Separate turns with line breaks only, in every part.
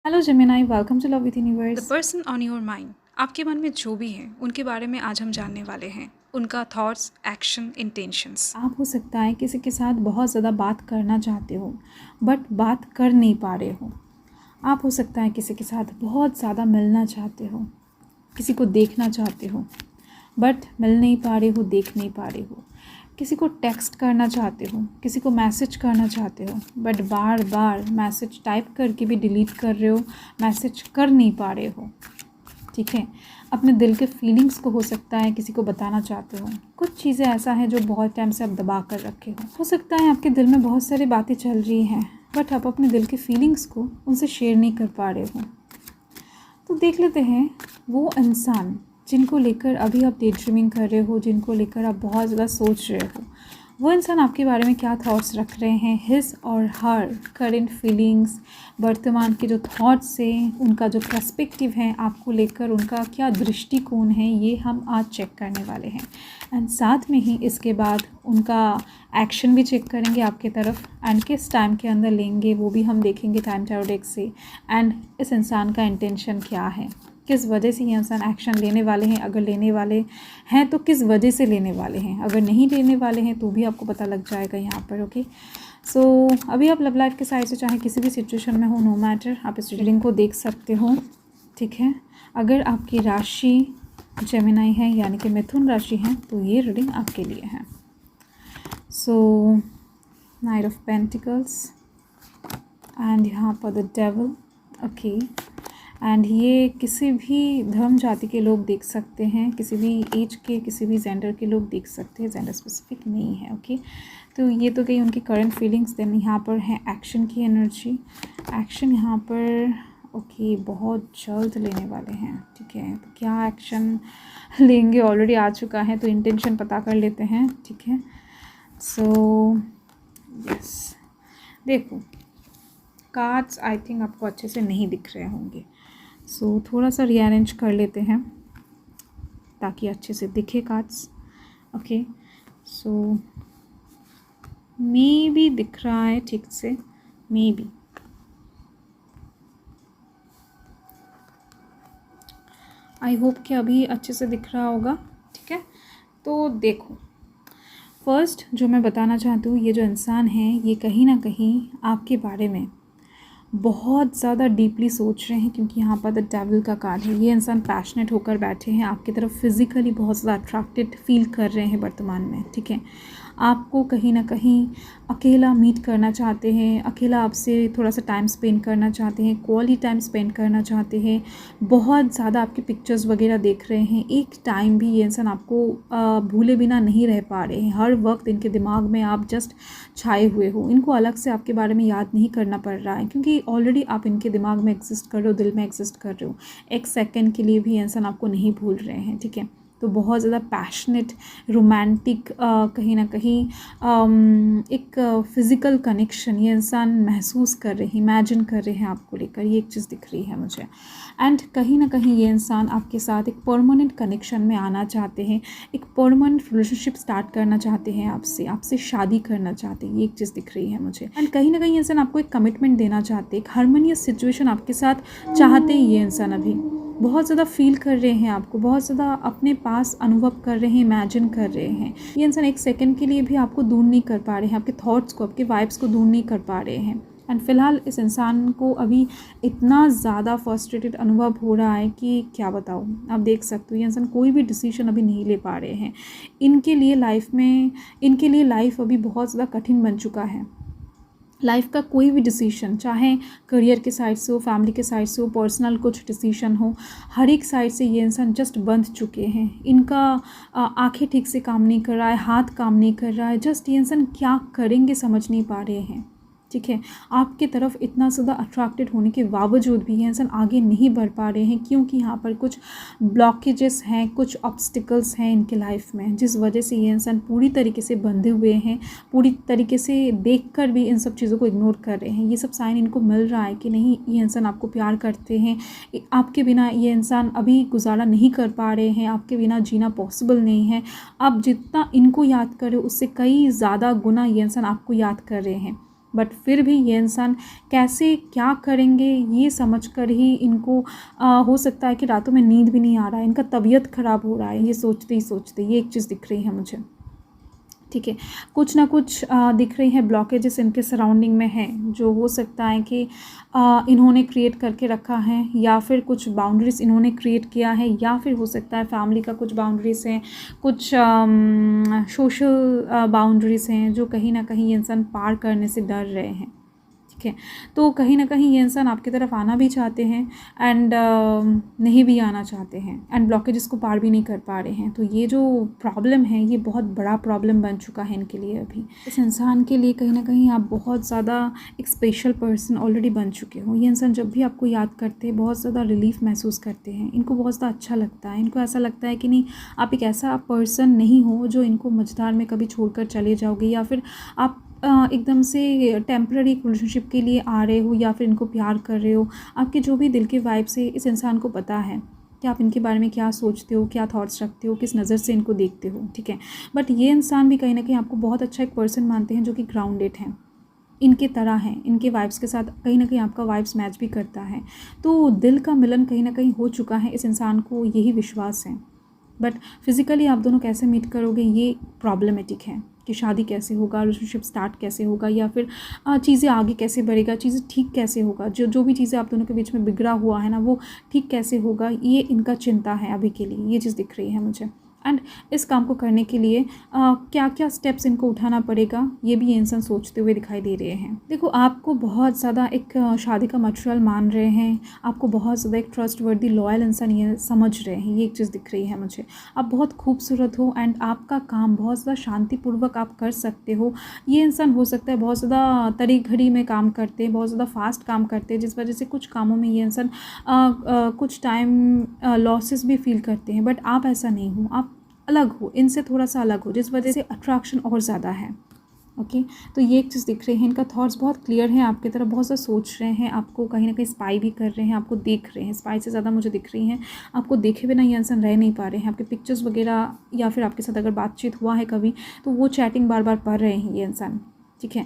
Hello Gemini, welcome to love with
the
universe.
Person on your mind, आपके मन में जो भी है उनके बारे में आज हम जानने वाले हैं। उनका थॉट्स, एक्शन, इंटेंशंस।
आप हो सकता है किसी के साथ बहुत ज़्यादा बात करना चाहते हो बट बात कर नहीं पा रहे हो। आप हो सकता है किसी के साथ बहुत ज़्यादा मिलना चाहते हो, किसी को देखना चाहते हो बट मिल नहीं पा रहे हो, देख नहीं पा रहे हो। किसी को टेक्स्ट करना चाहते हो, किसी को मैसेज करना चाहते हो but bar bar message type करके भी डिलीट कर रहे हो, मैसेज कर नहीं पा रहे हो। ठीक है, अपने दिल के फीलिंग्स को हो सकता है किसी को बताना चाहते हो। कुछ चीज़ें ऐसा है जो बहुत टाइम से आप दबा कर रखे हो सकता है आपके दिल में बहुत सारी बातें चल रही हैं बट आप अपने दिल के फीलिंग्स को उनसे शेयर नहीं कर पा रहे हो। तो देख लेते हैं वो इंसान जिनको लेकर अभी आप डे ड्रीमिंग कर रहे हो, जिनको लेकर आप बहुत ज़्यादा सोच रहे हो, वो इंसान आपके बारे में क्या थॉट्स रख रहे हैं, हिज और हर करेंट फीलिंग्स, वर्तमान के जो थॉट्स हैं, उनका जो पर्सपेक्टिव है आपको लेकर, उनका क्या दृष्टिकोण है, ये हम आज चेक करने वाले हैं। एंड साथ में ही इसके बाद उनका एक्शन भी चेक करेंगे आपके तरफ, एंड किस टाइम के अंदर लेंगे वो भी हम देखेंगे टाइम टैरो डेक से। एंड इस इंसान का इंटेंशन क्या है, किस वजह से ये इंसान एक्शन लेने वाले हैं, अगर लेने वाले हैं तो किस वजह से लेने वाले हैं, अगर नहीं लेने वाले हैं तो भी आपको पता लग जाएगा यहाँ पर। ओके, सो अभी आप लव लाइफ के साइड से चाहे किसी भी सिचुएशन में हो, नो मैटर, आप इस रीडिंग को देख सकते हो। ठीक है, अगर आपकी राशि जेमिनाई है यानी कि मिथुन राशि है तो ये रीडिंग आपके लिए है। सो नाइट ऑफ पेंटिकल्स एंड यहाँ पर द डेविल। ओके, एंड ये किसी भी धर्म जाति के लोग देख सकते हैं, किसी भी एज के, किसी भी जेंडर के लोग देख सकते हैं, जेंडर स्पेसिफिक नहीं है। ओके, तो ये तो गई उनकी करंट फीलिंग्स। देन यहाँ पर है एक्शन की एनर्जी। एक्शन यहाँ पर ओके बहुत जल्द लेने वाले हैं। ठीक है, तो क्या एक्शन लेंगे ऑलरेडी आ चुका है, तो इंटेंशन पता कर लेते हैं। ठीक है, सो यस, देखो कार्ड्स आई थिंक आपको अच्छे से नहीं दिख रहे होंगे, सो थोड़ा सा रीअरेंज कर लेते हैं ताकि अच्छे से दिखे कार्ड्स। ओके, सो मे भी दिख रहा है ठीक से, मे भी। आई होप कि अभी अच्छे से दिख रहा होगा। ठीक है, तो देखो फर्स्ट जो मैं बताना चाहती हूँ, ये जो इंसान है ये कहीं ना कहीं आपके बारे में बहुत ज़्यादा डीपली सोच रहे हैं, क्योंकि यहाँ पर द डेविल का कार्ड है। ये इंसान पैशनेट होकर बैठे हैं, आपकी तरफ फिज़िकली बहुत ज़्यादा अट्रैक्टेड फील कर रहे हैं वर्तमान में। ठीक है, आपको कहीं ना कहीं अकेला मीट करना चाहते हैं, अकेला आपसे थोड़ा सा टाइम स्पेंड करना चाहते हैं, क्वालिटी टाइम स्पेंड करना चाहते हैं, बहुत ज़्यादा आपके पिक्चर्स वगैरह देख रहे हैं। एक टाइम भी ये इंसान आपको भूले बिना नहीं रह पा रहे हैं, हर वक्त इनके दिमाग में आप जस्ट छाए हुए हो। इनको अलग से आपके बारे में याद नहीं करना पड़ रहा है, क्योंकि ऑलरेडी आप इनके दिमाग में एग्जिस्ट कर रहे हो, दिल में एग्जिस्ट कर रहे हो। एक सेकंड के लिए भी ये इंसान आपको नहीं भूल रहे हैं। ठीक है, तो बहुत ज़्यादा पैशनेट, रोमांटिक, कहीं ना कहीं एक फ़िज़िकल कनेक्शन ये इंसान महसूस कर रहे हैं, इमेजिन कर रहे हैं आपको लेकर, ये एक चीज़ दिख रही है मुझे। एंड कहीं ना कहीं ये इंसान आपके साथ एक परमानेंट कनेक्शन में आना चाहते हैं, एक परमानेंट रिलेशनशिप स्टार्ट करना चाहते हैं, आपसे शादी करना चाहते हैं, ये एक चीज़ दिख रही है मुझे। एंड कहीं ना कहीं ये इंसान आपको एक कमिटमेंट देना चाहते हैं, एक हार्मोनियस सिचुएशन आपके साथ चाहते हैं। ये इंसान अभी बहुत ज़्यादा फील कर रहे हैं आपको, बहुत ज़्यादा अपने पास अनुभव कर रहे हैं, इमेजिन कर रहे हैं। ये इंसान एक सेकंड के लिए भी आपको दूर नहीं कर पा रहे हैं, आपके थॉट्स को, आपके वाइब्स को दूर नहीं कर पा रहे हैं। एंड फिलहाल इस इंसान को अभी इतना ज़्यादा फ्रस्ट्रेटेड अनुभव हो रहा है कि क्या बताऊँ। आप देख सकते हो ये इंसान कोई भी डिसीजन अभी नहीं ले पा रहे हैं। इनके लिए लाइफ अभी बहुत ज़्यादा कठिन बन चुका है। लाइफ का कोई भी डिसीजन, चाहे करियर के साइड से हो, फैमिली के साइड से हो, पर्सनल कुछ डिसीजन हो, हर एक साइड से ये इंसान जस्ट बंध चुके हैं। इनका आंखें ठीक से काम नहीं कर रहा है, हाथ काम नहीं कर रहा है, जस्ट ये इंसान क्या करेंगे समझ नहीं पा रहे हैं। ठीक है, आपके तरफ इतना ज़्यादा अट्रैक्टेड होने के बावजूद भी ये इंसान आगे नहीं बढ़ पा रहे हैं, क्योंकि यहाँ पर कुछ ब्लॉकेजेस हैं, कुछ ऑब्स्टिकल्स हैं इनके लाइफ में, जिस वजह से ये इंसान पूरी तरीके से बंधे हुए हैं, पूरी तरीके से देखकर भी इन सब चीज़ों को इग्नोर कर रहे हैं। ये सब साइन इनको मिल रहा है कि नहीं, ये इंसान आपको प्यार करते हैं, आपके बिना ये इंसान अभी गुजारा नहीं कर पा रहे हैं, आपके बिना जीना पॉसिबल नहीं है। आप जितना इनको याद कर रहे हो उससे कई ज़्यादा गुना ये इंसान आपको याद कर रहे हैं। बट फिर भी ये इंसान कैसे क्या करेंगे ये समझकर ही इनको हो सकता है कि रातों में नींद भी नहीं आ रहा है, इनका तबीयत ख़राब हो रहा है ये सोचते ही सोचते। ये एक चीज़ दिख रही है मुझे, ठीक है। कुछ ना कुछ दिख रही हैं ब्लॉकेजेस इनके सराउंडिंग में हैं, जो हो सकता है कि इन्होंने क्रिएट करके रखा है, या फिर कुछ बाउंड्रीज़ इन्होंने क्रिएट किया है, या फिर हो सकता है फैमिली का कुछ बाउंड्रीज़ हैं, कुछ सोशल बाउंड्रीज़ हैं जो कहीं ना कहीं ये इंसान पार करने से डर रहे हैं, ठीक है। तो कहीं ना कहीं ये इंसान आपकी तरफ आना भी चाहते हैं एंड नहीं भी आना चाहते हैं, एंड ब्लॉकेजेस को पार भी नहीं कर पा रहे हैं। तो ये जो प्रॉब्लम है ये बहुत बड़ा प्रॉब्लम बन चुका है इनके लिए। अभी इस इंसान के लिए कहीं ना कहीं आप बहुत ज़्यादा एक स्पेशल पर्सन ऑलरेडी बन चुके हो। ये इंसान जब भी आपको याद करते हैं बहुत ज़्यादा रिलीफ महसूस करते हैं, इनको बहुत ज़्यादा अच्छा लगता है। इनको ऐसा लगता है कि नहीं, आप एक ऐसा पर्सन नहीं हो जो इनको मझधार में कभी छोड़कर चले जाओगे, या फिर आप एकदम से टेम्पररी रिलेशनशिप के लिए आ रहे हो, या फिर इनको प्यार कर रहे हो। आपके जो भी दिल के वाइब्स है इस इंसान को पता है कि आप इनके बारे में क्या सोचते हो, क्या थॉट्स रखते हो, किस नज़र से इनको देखते हो, ठीक है। बट ये इंसान भी कहीं ना कहीं आपको बहुत अच्छा एक पर्सन मानते हैं जो कि ग्राउंडेड हैं, इनके तरह हैं, इनके वाइब्स के साथ कहीं ना कहीं आपका वाइब्स मैच भी करता है। तो दिल का मिलन कहीं ना कहीं हो चुका है, इस इंसान को यही विश्वास है। बट फिज़िकली आप दोनों कैसे मीट करोगे ये प्रॉब्लमेटिक है, कि शादी कैसे होगा, रिलेशनशिप स्टार्ट कैसे होगा, या फिर चीज़ें आगे कैसे बढ़ेगा, चीज़ें ठीक कैसे होगा, जो भी चीज़ें आप दोनों के बीच में बिगड़ा हुआ है ना वो ठीक कैसे होगा, ये इनका चिंता है अभी के लिए। ये चीज़ दिख रही है मुझे। एंड इस काम को करने के लिए क्या क्या स्टेप्स इनको उठाना पड़ेगा ये भी ये इंसान सोचते हुए दिखाई दे रहे हैं। देखो, आपको बहुत ज़्यादा एक शादी का मटेरियल मान रहे हैं, आपको बहुत ज़्यादा एक ट्रस्टवर्दी लॉयल इंसान ये समझ रहे हैं। ये एक चीज़ दिख रही है मुझे। आप बहुत खूबसूरत हो एंड आपका काम बहुत ज़्यादा शांतिपूर्वक आप कर सकते हो। ये इंसान हो सकता है बहुत ज़्यादा तरी घड़ी में काम करते हैं, बहुत ज़्यादा फास्ट काम करते हैं, जिस वजह से कुछ कामों में ये इंसान कुछ टाइम लॉसेस भी फील करते हैं। बट आप ऐसा नहीं हो, आप अलग हो, इनसे थोड़ा सा अलग हो, जिस वजह से अट्रैक्शन और ज़्यादा है। ओके, तो ये एक चीज़ दिख रही है। इनका थॉट्स बहुत क्लियर हैं, आपकी तरफ बहुत ज़्यादा सोच रहे हैं, आपको कहीं ना कहीं स्पाई भी कर रहे हैं, आपको देख रहे हैं। स्पाई से ज़्यादा मुझे दिख रही हैं, आपको देखे बिना ये इंसान रह नहीं पा रहे हैं। आपके पिक्चर्स वगैरह या फिर आपके साथ अगर बातचीत हुआ है कभी तो वो चैटिंग बार बार पढ़ रहे हैं ये इंसान, ठीक है।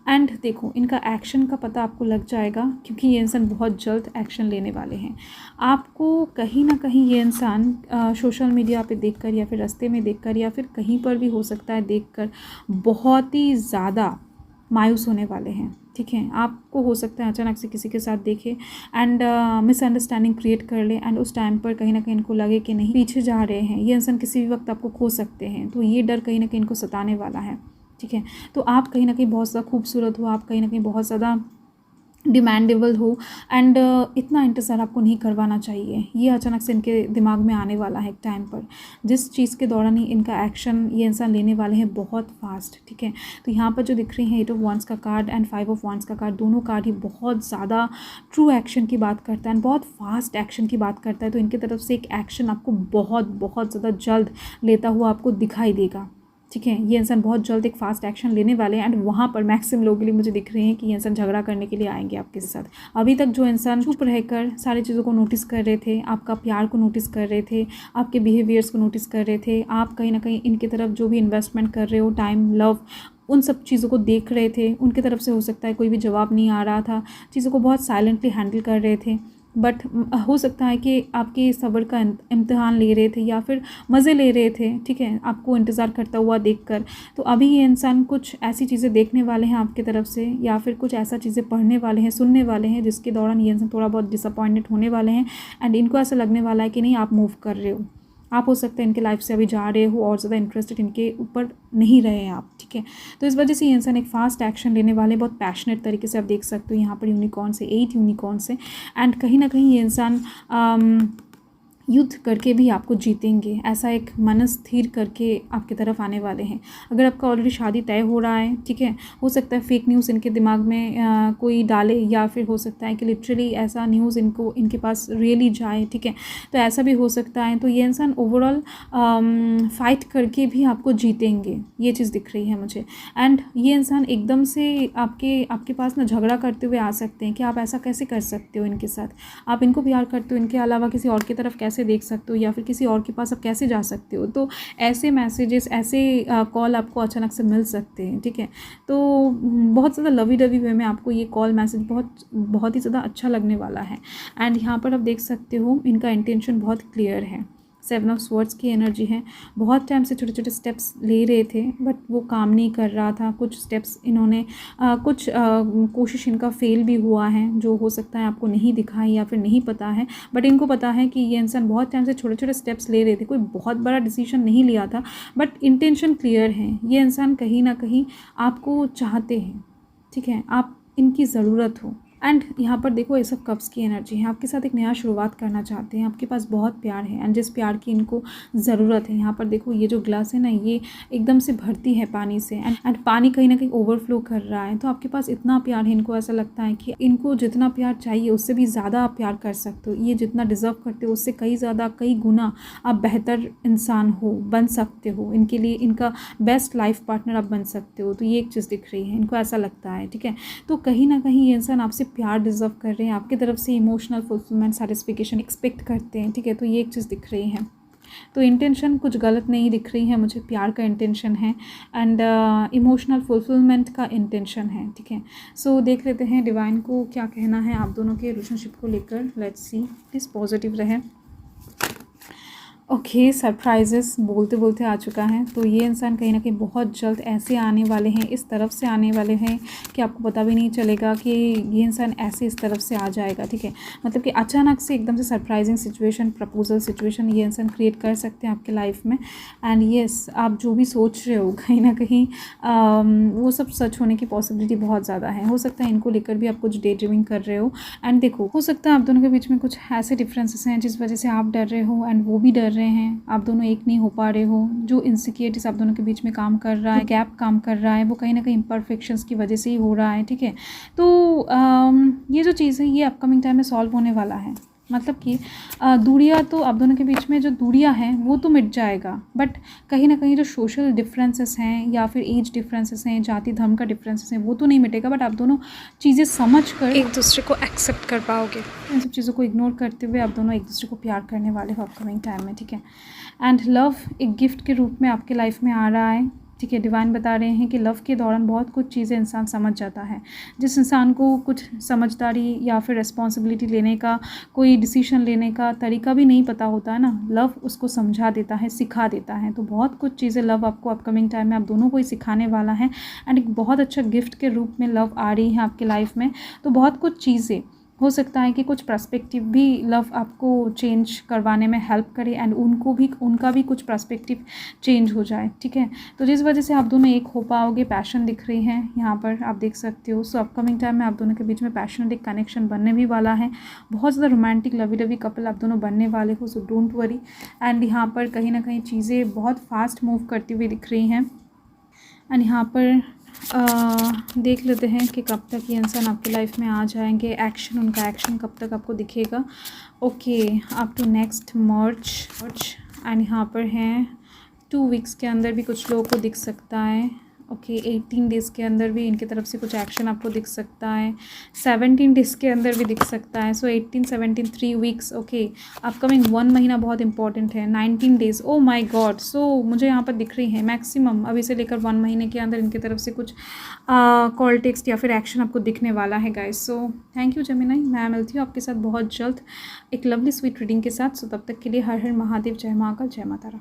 एंड देखो, इनका एक्शन का पता आपको लग जाएगा, क्योंकि ये इंसान बहुत जल्द एक्शन लेने वाले हैं। आपको कहीं ना कहीं ये इंसान सोशल मीडिया पे देखकर, या फिर रास्ते में देखकर, या फिर कहीं पर भी हो सकता है देखकर बहुत ही ज़्यादा मायूस होने वाले हैं, ठीक है। आपको हो सकता है अचानक से किसी के साथ देखे एंड मिसअंडरस्टैंडिंग क्रिएट कर ले, एंड उस टाइम पर कहीं ना कहीं इनको लगे कि नहीं, पीछे जा रहे हैं, ये इंसान किसी भी वक्त आपको खो सकते हैं। तो ये डर कहीं ना कहीं इनको सताने वाला है, ठीक है। तो आप कहीं ना कहीं बहुत ज़्यादा खूबसूरत हो, आप कहीं ना कहीं बहुत ज़्यादा डिमांडेबल हो, एंड इतना इंतज़ार आपको नहीं करवाना चाहिए। ये अचानक से इनके दिमाग में आने वाला है एक टाइम पर, जिस चीज़ के दौरान ही इनका एक्शन ये इंसान लेने वाले हैं बहुत फास्ट, ठीक है। तो यहाँ पर जो दिख रही है 8 ऑफ वांड्स का कार्ड एंड 5 ऑफ वांड्स का कार्ड, दोनों कार्ड ही बहुत ज़्यादा ट्रू एक्शन की बात करता है, बहुत फास्ट एक्शन की बात करता है। तो इनकी तरफ से एक एक्शन आपको बहुत बहुत ज़्यादा जल्द लेता हुआ आपको दिखाई देगा, ठीक है। ये इंसान बहुत जल्द एक फास्ट एक्शन लेने वाले हैं, एंड वहाँ पर मैक्सिमम लोगों के लिए मुझे दिख रहे हैं कि ये इंसान झगड़ा करने के लिए आएंगे आपके साथ। अभी तक जो इंसान चुप रहकर सारी चीज़ों को नोटिस कर रहे थे, आपका प्यार को नोटिस कर रहे थे, आपके बिहेवियर्स को नोटिस कर रहे थे, आप कहीं ना कहीं इनकी तरफ जो भी इन्वेस्टमेंट कर रहे हो, टाइम, लव, उन सब चीज़ों को देख रहे थे। उनकी तरफ से हो सकता है कोई भी जवाब नहीं आ रहा था, चीज़ों को बहुत साइलेंटली हैंडल कर रहे थे। बट हो सकता है कि आपके सब्र का इम्तिहान ले रहे थे, या फिर मज़े ले रहे थे, ठीक है, आपको इंतज़ार करता हुआ देखकर। तो अभी ये इंसान कुछ ऐसी चीज़ें देखने वाले हैं आपकी तरफ से, या फिर कुछ ऐसा चीज़ें पढ़ने वाले हैं, सुनने वाले हैं, जिसके दौरान ये इंसान थोड़ा बहुत डिसअपॉइंटेड होने वाले हैं। एंड इनको ऐसा लगने वाला है कि नहीं, आप मूव कर रहे हो, आप हो सकता है इनके लाइफ से अभी जा रहे हो और ज़्यादा इंटरेस्टेड इनके ऊपर नहीं रहे हैं आप, ठीक है। तो इस वजह से ये इंसान एक फास्ट एक्शन लेने वाले, बहुत पैशनेट तरीके से आप देख सकते हो यहाँ पर यूनिकॉर्न से 8 यूनिकॉर्न से। एंड कहीं ना कहीं ये इंसान युद्ध करके भी आपको जीतेंगे, ऐसा एक मन स्थिर करके आपकी तरफ आने वाले हैं। अगर आपका ऑलरेडी शादी तय हो रहा है, ठीक है, हो सकता है फेक न्यूज़ इनके दिमाग में कोई डाले, या फिर हो सकता है कि लिटरली ऐसा न्यूज़ इनके पास रियली जाए, ठीक है। तो ऐसा भी हो सकता है। तो ये इंसान ओवरऑल फाइट करके भी आपको जीतेंगे, ये चीज़ दिख रही है मुझे। एंड ये इंसान एकदम से आपके पास ना झगड़ा करते हुए आ सकते हैं कि आप ऐसा कैसे कर सकते हो इनके साथ, आप इनको प्यार करते हो, इनके अलावा किसी और की तरफ कैसे कैसे देख सकते हो या फिर किसी और के पास आप कैसे जा सकते हो। तो ऐसे मैसेजेस, ऐसे कॉल आपको अचानक से मिल सकते हैं, ठीक है। तो बहुत ज़्यादा लवी डवी वे में आपको ये कॉल मैसेज बहुत ही ज़्यादा अच्छा लगने वाला है। एंड यहाँ पर आप देख सकते हो इनका इंटेंशन बहुत क्लियर है। 7 ऑफ स्वॉर्ड्स की एनर्जी है। बहुत टाइम से छोटे छोटे स्टेप्स ले रहे थे बट वो काम नहीं कर रहा था। कुछ स्टेप्स इन्होंने कुछ कोशिश इनका फेल भी हुआ है, जो हो सकता है आपको नहीं दिखा है या फिर नहीं पता है। बट इनको पता है कि ये इंसान बहुत टाइम से छोटे छोटे स्टेप्स ले रहे थे, कोई बहुत बड़ा डिसीजन नहीं लिया था बट इंटेंशन क्लियर है। ये इंसान कहीं ना कहीं आपको चाहते हैं, ठीक है, आप इनकी ज़रूरत हो। एंड यहाँ पर देखो ये सब कप्स की एनर्जी है। आपके साथ एक नया शुरुआत करना चाहते हैं, आपके पास बहुत प्यार है एंड जिस प्यार की इनको ज़रूरत है। यहाँ पर देखो ये जो ग्लास है ना, ये एकदम से भरती है पानी से एंड पानी कहीं ना कहीं ओवरफ्लो कर रहा है। तो आपके पास इतना प्यार है, इनको ऐसा लगता है कि इनको जितना प्यार चाहिए उससे भी ज़्यादा आप प्यार कर सकते हो। ये जितना डिज़र्व करते हो उससे कई ज़्यादा, कई गुना आप बेहतर इंसान हो, बन सकते हो। इनके लिए इनका बेस्ट लाइफ पार्टनर आप बन सकते हो। तो ये एक चीज़ दिख रही है, इनको ऐसा लगता है, ठीक है। तो कहीं ना कहीं ये इंसान आपसे प्यार डिज़र्व कर रहे हैं, आपकी तरफ से इमोशनल फुलफिलमेंट, सैटिस्फिकेशन एक्सपेक्ट करते हैं, ठीक है। तो ये एक चीज़ दिख रही है। तो इंटेंशन कुछ गलत नहीं दिख रही है मुझे, प्यार का इंटेंशन है एंड इमोशनल फुलफिलमेंट का इंटेंशन है, ठीक है। सो देख लेते हैं डिवाइन को क्या कहना है आप दोनों के रिलेशनशिप को लेकर। लेट्स सी, प्लीज़ पॉजिटिव रहे। ओके, सरप्राइजेस बोलते बोलते आ चुका है। तो ये इंसान कहीं ना कहीं बहुत जल्द ऐसे आने वाले हैं, इस तरफ से आने वाले हैं कि आपको पता भी नहीं चलेगा कि ये इंसान ऐसे इस तरफ से आ जाएगा, ठीक है। मतलब कि अचानक से एकदम से सरप्राइजिंग सिचुएशन, प्रपोजल सिचुएशन ये इंसान क्रिएट कर सकते हैं आपके लाइफ में। एंड येस, आप जो भी सोच रहे हो कहीं ना कहीं वो सब सच होने की पॉसिबिलिटी बहुत ज़्यादा है। हो सकता है इनको लेकर भी आप कुछ डे ड्रीमिंग कर रहे हो। एंड देखो, हो सकता है आप दोनों के बीच में कुछ ऐसे डिफरेंसेस हैं जिस वजह से आप डर रहे हो एंड वो भी डर रहे हैं, आप दोनों एक नहीं हो पा रहे हो। जो इनसिक्योरिटीज आप दोनों के बीच में काम कर रहा है, गैप काम कर रहा है, वो कहीं ना कहीं इम्परफेक्शंस की वजह से ही हो रहा है, ठीक है। तो ये जो चीज़ है ये अपकमिंग टाइम में सॉल्व होने वाला है। मतलब कि दूरियाँ, तो आप दोनों के बीच में जो दूरियाँ हैं वो तो मिट जाएगा, बट कहीं ना कहीं जो सोशल डिफरेंसेस हैं या फिर एज डिफरेंसेस हैं, जाति धर्म का डिफरेंसेस हैं, वो तो नहीं मिटेगा। बट आप दोनों चीज़ें समझ कर
एक दूसरे को एक्सेप्ट कर पाओगे।
इन सब चीज़ों को इग्नोर करते हुए आप दोनों एक दूसरे को प्यार करने वाले हो अपकमिंग टाइम में, ठीक है। एंड लव एक गिफ्ट के रूप में आपके लाइफ में आ रहा है, ठीक है। डिवाइन बता रहे हैं कि लव के दौरान बहुत कुछ चीज़ें इंसान समझ जाता है। जिस इंसान को कुछ समझदारी या फिर रिस्पॉन्सिबिलिटी लेने का, कोई डिसीजन लेने का तरीका भी नहीं पता होता है ना, लव उसको समझा देता है, सिखा देता है। तो बहुत कुछ चीज़ें लव आपको अपकमिंग टाइम में आप दोनों को ही सिखाने वाला है एंड एक बहुत अच्छा गिफ्ट के रूप में लव आ रही है आपके लाइफ में। तो बहुत कुछ चीज़ें हो सकता है कि कुछ पर्सपेक्टिव भी लव आपको चेंज करवाने में हेल्प करे एंड उनका भी कुछ पर्सपेक्टिव चेंज हो जाए, ठीक है। तो जिस वजह से आप दोनों एक हो पाओगे। पैशन दिख रही है यहाँ पर, आप देख सकते हो। सो अपकमिंग टाइम में आप दोनों के बीच में पैशनेट एक कनेक्शन बनने भी वाला है। बहुत ज़्यादा रोमांटिक लवी डवी कपल आप दोनों बनने वाले हो। So don't worry. एंड यहाँ पर कहीं ना कहीं चीज़ें बहुत फास्ट मूव करती हुई दिख रही हैं। एंड यहाँ पर देख लेते हैं कि कब तक ये इंसान आपकी लाइफ में आ जाएंगे। एक्शन, उनका एक्शन कब तक आपको दिखेगा। Okay, up to next March. And यहाँ पर हैं 2 वीक्स के अंदर भी कुछ लोगों को दिख सकता है। ओके, 18 डेज़ के अंदर भी इनकी तरफ से कुछ एक्शन आपको दिख सकता है। 17 डेज़ के अंदर भी दिख सकता है। सो 18, 17, 3 वीक्स। ओके, अपकमिंग 1 महीना बहुत इंपॉर्टेंट है। 19 डेज़, ओ माय गॉड। सो मुझे यहाँ पर दिख रही है मैक्सिमम अभी से लेकर 1 महीने के अंदर इनकी तरफ से कुछ कॉल, टेक्स्ट या फिर एक्शन आपको दिखने वाला है guys. So thank you Gemini. मैं मिलती हूँ आपके साथ बहुत जल्द एक लवली स्वीट रीडिंग के साथ। सो तब तक के लिए हर हर महादेव, जय महाकाल, जय माता रा।